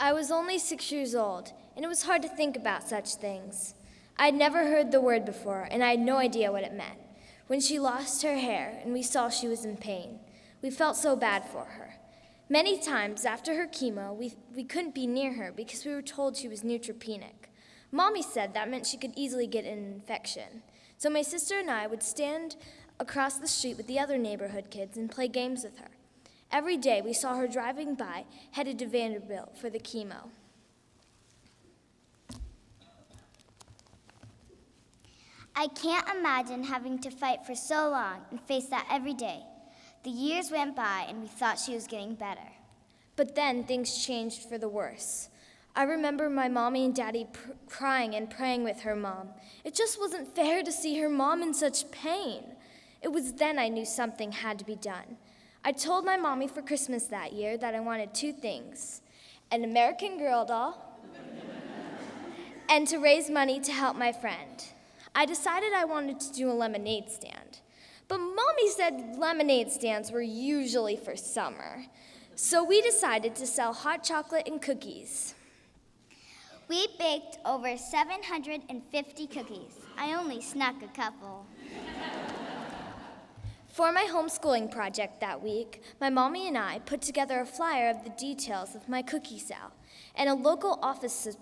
I was only 6 years old, and it was hard to think about such things. I had never heard the word before, and I had no idea what it meant. When she lost her hair and we saw she was in pain, we felt so bad for her. Many times after her chemo, we couldn't be near her because we were told she was neutropenic. Mommy said that meant she could easily get an infection. So my sister and I would stand across the street with the other neighborhood kids and play games with her. Every day we saw her driving by, headed to Vanderbilt for the chemo. I can't imagine having to fight for so long and face that every day. The years went by and we thought she was getting better. But then things changed for the worse. I remember my mommy and daddy crying and praying with her mom. It just wasn't fair to see her mom in such pain. It was then I knew something had to be done. I told my mommy for Christmas that year that I wanted 2 things: an American Girl doll and to raise money to help my friend. I decided I wanted to do a lemonade stand. But Mommy said lemonade stands were usually for summer. So we decided to sell hot chocolate and cookies. We baked over 750 cookies. I only snuck a couple. For my homeschooling project that week, my mommy and I put together a flyer of the details of my cookie sale, and a local office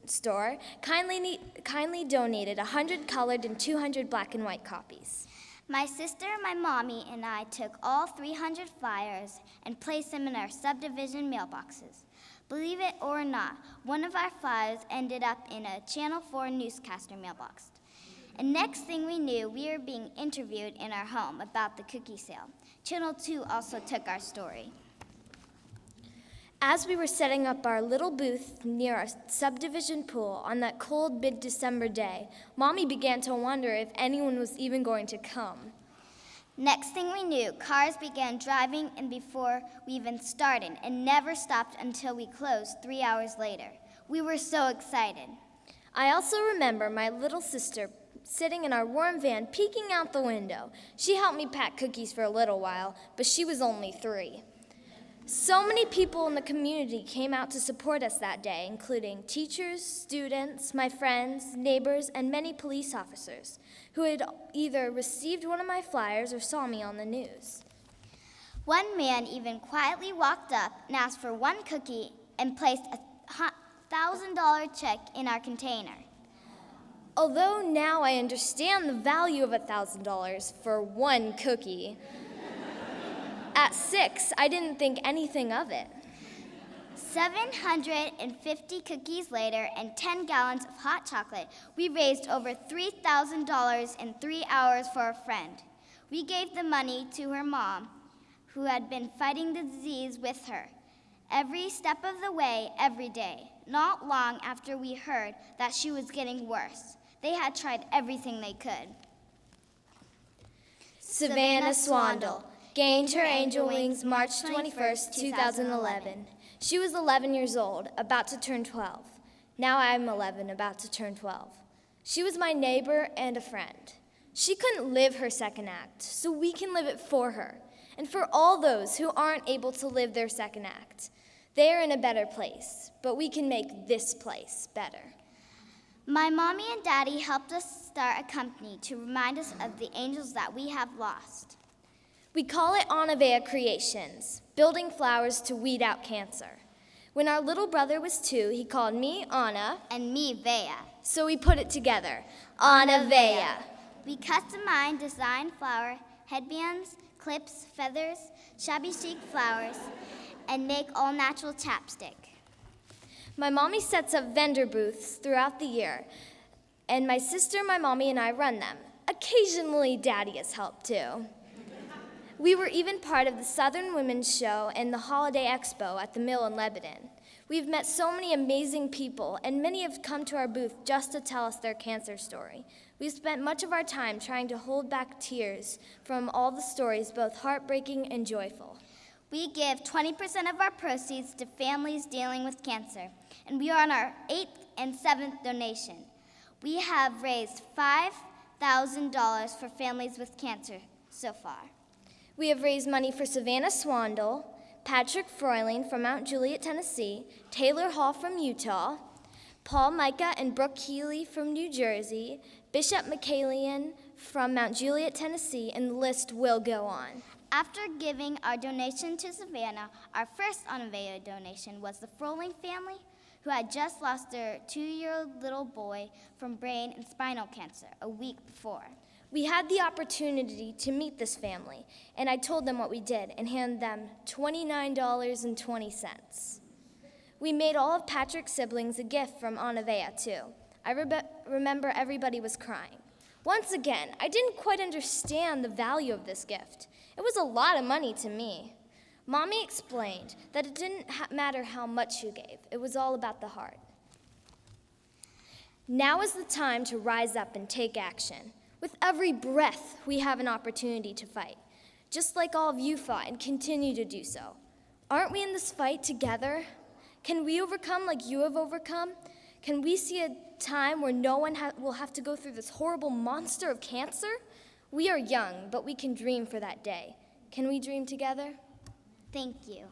store kindly donated 100 colored and 200 black and white copies. My sister, my mommy, and I took all 300 flyers and placed them in our subdivision mailboxes. Believe it or not, one of our flyers ended up in a Channel 4 newscaster mailbox. And next thing we knew, we were being interviewed in our home about the cookie sale. Channel 2 also took our story. As we were setting up our little booth near our subdivision pool on that cold mid-December day, Mommy began to wonder if anyone was even going to come. Next thing we knew, cars began driving and before we even started and never stopped until we closed 3 hours later. We were so excited. I also remember my little sister sitting in our warm van peeking out the window. She helped me pack cookies for a little while, but she was only 3. So many people in the community came out to support us that day, including teachers, students, my friends, neighbors, and many police officers who had either received one of my flyers or saw me on the news. One man even quietly walked up and asked for 1 cookie and placed a $1,000 check in our container. Although now I understand the value of $1,000 for 1 cookie, at 6, I didn't think anything of it. 750 cookies later and 10 gallons of hot chocolate, we raised over $3,000 in 3 hours for a friend. We gave the money to her mom, who had been fighting the disease with her, every step of the way, every day. Not long after we heard that she was getting worse. They had tried everything they could. Savannah Swandle gained her angel wings March 21st, 2011. She was 11 years old, about to turn 12. Now I'm 11, about to turn 12. She was my neighbor and a friend. She couldn't live her second act, so we can live it for her. And for all those who aren't able to live their second act, they are in a better place, but we can make this place better. My mommy and daddy helped us start a company to remind us of the angels that we have lost. We call it Naveya Creations, building flowers to weed out cancer. When our little brother was 2, he called me Anna And me, Veya. So we put it together, Naveya. We custom design flower headbands, clips, feathers, shabby chic flowers, and make all-natural chapstick. My mommy sets up vendor booths throughout the year, and my sister, my mommy, and I run them. Occasionally, Daddy has helped too. We were even part of the Southern Women's Show and the Holiday Expo at the Mill in Lebanon. We've met so many amazing people, and many have come to our booth just to tell us their cancer story. We've spent much of our time trying to hold back tears from all the stories, both heartbreaking and joyful. We give 20% of our proceeds to families dealing with cancer, and we are on our 8th and 7th donation. We have raised $5,000 for families with cancer so far. We have raised money for Savannah Swandle, Patrick Froiling from Mount Juliet, Tennessee, Taylor Hall from Utah, Paul Micah and Brooke Healy from New Jersey, Bishop McCallion from Mount Juliet, Tennessee, and the list will go on. After giving our donation to Savannah, our first Naveya donation was the Froling family, who had just lost their 2-year-old little boy from brain and spinal cancer a week before. We had the opportunity to meet this family, and I told them what we did and handed them $29.20. We made all of Patrick's siblings a gift from Naveya, too. I remember everybody was crying. Once again, I didn't quite understand the value of this gift. It was a lot of money to me. Mommy explained that it didn't matter how much you gave. It was all about the heart. Now is the time to rise up and take action. With every breath, we have an opportunity to fight, just like all of you fought and continue to do so. Aren't we in this fight together? Can we overcome like you have overcome? Can we see a time where no one will have to go through this horrible monster of cancer? We are young, but we can dream for that day. Can we dream together? Thank you.